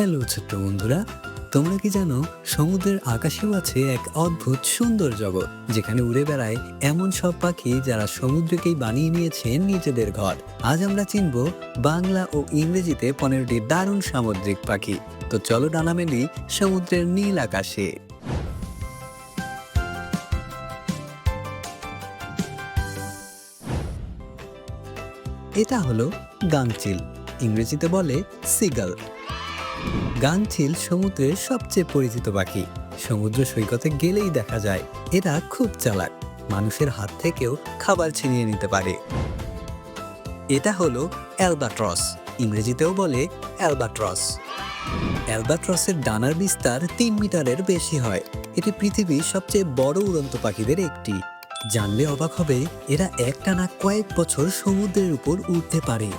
Hello ছোট্ট বন্ধুরা, তোমরা কি জানো সমুদ্রের আকাশেও আছে এক অদ্ভুত সুন্দর জগৎ যেখানে উড়ে বেড়ায় এমন সব পাখি যারা সমুদ্রকেই বানিয়ে নিয়েছে নিজেদের ঘর। আজ আমরা চিনব বাংলা ও ইংরেজিতে 15টি দারুণ সামুদ্রিক পাখি। তো চলো ডানা মেলি সমুদ্রের নীল আকাশে। এটা হলো গাংচিল, ইংরেজিতে বলে সিগাল। গাংচিল সমুদ্রের সবচেয়ে পরিচিত পাখি। সমুদ্র সৈকতে গেলেই দেখা যায়। এরা খুব চালাক, মানুষের হাত থেকেও খাবার ছিনিয়ে নিতে পারে। এটা হলো অ্যালবাট্রস, ইংরেজিতেও বলে অ্যালবাট্রস। অ্যালবাট্রসের ডানার বিস্তার 3 মিটারের বেশি হয়। এটি পৃথিবীর সবচেয়ে বড় উড়ন্ত পাখিদের একটি। জানলে অবাক হবে, এরা একটানা কয়েক বছর সমুদ্রের উপর উঠতে পারে।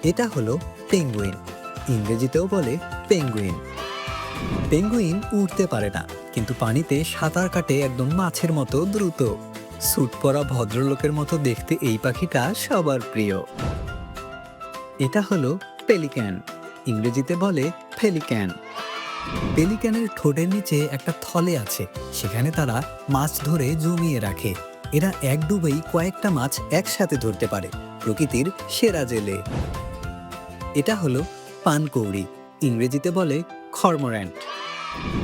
এটা হলো পেঙ্গুইন, ইংরেজিতেও বলে পেঙ্গুইন। পেঙ্গুইন উড়তে পারে না, কিন্তু পানিতে সাঁতার কাটে একদম মাছের মতো দ্রুত। স্যুট পরা ভদ্রলোকের মতো দেখতে এই পাখিটা সবার প্রিয়। এটা হলো পেলিক্যান, ইংরেজিতে বলে ফেলিক্যান। পেলিক্যানের ঠোঁটের নিচে একটা থলে আছে, সেখানে তারা মাছ ধরে জমিয়ে রাখে। এরা এক ডুবেই কয়েকটা মাছ একসাথে ধরতে পারে, প্রকৃতির সেরা জেলে। এটা হলো পানকৌড়ি, ইংরেজিতে বলে কর্মোর্যান্ট।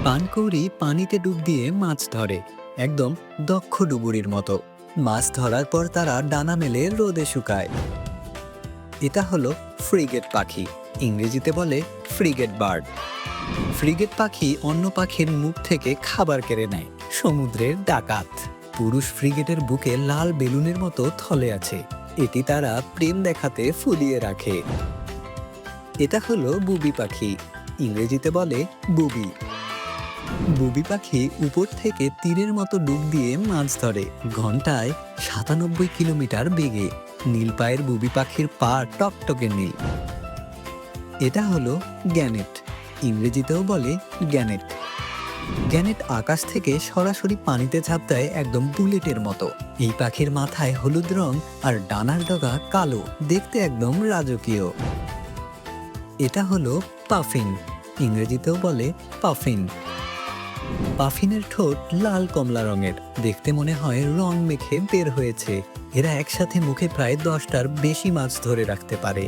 পানকৌড়ি পানিতে ডুব দিয়ে মাছ ধরে, একদম দক্ষ ডুবুরির মতো। মাছ ধরার পর তারা ডানা মেলে রোদে শুকায়। এটা হলো ফ্রিগেট পাখি, ইংরেজিতে বলে ফ্রিগেট বার্ড। ফ্রিগেট পাখি অন্য পাখির মুখ থেকে খাবার কেড়ে নেয়, সমুদ্রের ডাকাত। পুরুষ ফ্রিগেটের বুকে লাল বেলুনের মতো থলে আছে, এটি তারা প্রেম দেখাতে ফুলিয়ে রাখে। এটা হলো বুবি পাখি, ইংরেজিতে বলে বুবি। বুবি পাখি উপর থেকে তীরের মতো ডুব দিয়ে মাছ ধরে, ঘন্টায় 97 কিলোমিটার বেগে। নীল পায়ের বুবি পাখির পা টকটকে নীল। এটা হলো গ্যানেট, ইংরেজিতেও বলে গ্যানেট। গ্যানেট আকাশ থেকে সরাসরি পানিতে ঝাঁপ দেয় একদম বুলেটের মতো। এই পাখির মাথায় হলুদ রং আর ডানার ডগা কালো, দেখতে একদম রাজকীয়। এটা হলো পাফিন, ইংরেজিতেও বলে পাফিন। পাফিনের ঠোঁট লাল কমলা রঙের, দেখতে মনে হয় রং মেখে বের হয়েছে। এরা একসাথে মুখে প্রায় 10টার বেশি মাছ ধরে রাখতে পারে।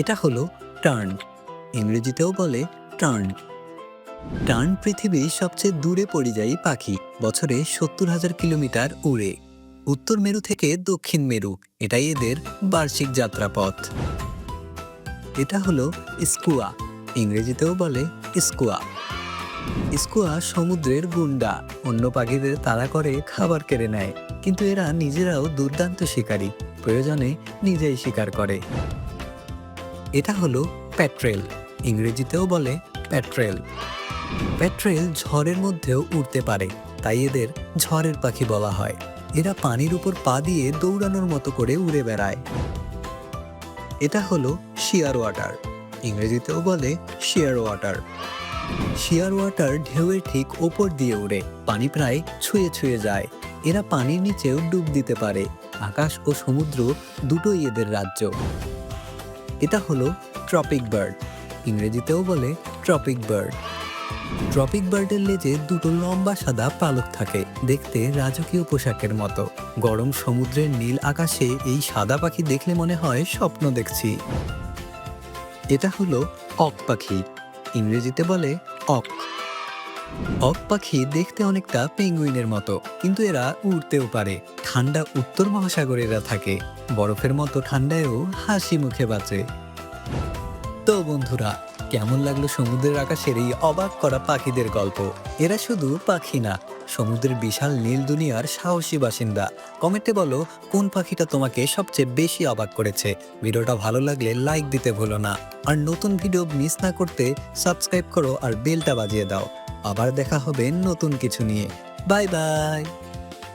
এটা হলো টার্ন, ইংরেজিতেও বলে টার্ন। টার্ন পৃথিবীর সবচেয়ে দূরে পরিযায়ী পাখি, বছরে 70,000 কিলোমিটার উড়ে। উত্তর মেরু থেকে দক্ষিণ মেরু, এটাই এদের বার্ষিক যাত্রাপথ। এটা হলো স্কুয়া, ইংরেজিতেও বলে স্কুয়া। স্কুয়া সমুদ্রের গুন্ডা, অন্য পাখিদের তাড়া করে খাবার কেড়ে নেয়, কিন্তু এরা নিজেরাও দুর্দান্ত শিকারী, প্রয়োজনে নিজেই শিকার করে। এটা হলো প্যাট্রেল, ইংরেজিতেও বলে প্যাট্রেল। প্যাট্রেল ঝড়ের মধ্যেও উড়তে পারে, তাই এদের ঝড়ের পাখি বলা হয়। এরা পানির উপর পা দিয়ে দৌড়ানোর মতো করে উড়ে বেড়ায়। এটা হলো শিয়ার ওয়াটার, ইংরেজিতেও বলে শিয়ার ওয়াটার। শিয়ার ওয়াটার ঢেউয়ের ঠিক ওপর দিয়ে উড়ে, পানি প্রায় ছুঁয়ে ছুঁয়ে যায়। এরা পানির নিচেও ডুব দিতে পারে, আকাশ ও সমুদ্র দুটোই এদের রাজ্য। এটা হলো ট্রপিক বার্ড, ইংরেজিতেও বলে ট্রপিক বার্ড। ট্রপিক বার্ডের লেজে দুটো লম্বা সাদা পালক থাকে, দেখতে রাজকীয় পোশাকের মতো। গরম সমুদ্রের নীল আকাশে এই সাদা পাখি দেখলে মনে হয় স্বপ্ন দেখছি। এটা হলো অক পাখি, ইংরেজিতে বলে অক। অক পাখি দেখতে অনেকটা পেঙ্গুইনের মতো, কিন্তু এরা উড়তেও পারে। ঠান্ডা উত্তর মহাসাগরে এরা থাকে, বরফের মতো ঠান্ডায়ও হাসি মুখে বাঁচে। তো বন্ধুরা, কেমন লাগলো সমুদ্রের আকাশের এই অবাক করা পাখিদের গল্প? এরা শুধু পাখি না, সমুদ্রের বিশাল নীল দুনিয়ার সাহসী বাসিন্দা। কমেন্টে বলো কোন পাখিটা তোমাকে সবচেয়ে বেশি অবাক করেছে। ভিডিওটা ভালো লাগলে লাইক দিতে ভুলো না, আর নতুন ভিডিও মিস না করতে সাবস্ক্রাইব করো আর বেলটা বাজিয়ে দাও। আবার দেখা হবে নতুন কিছু নিয়ে। Bye bye.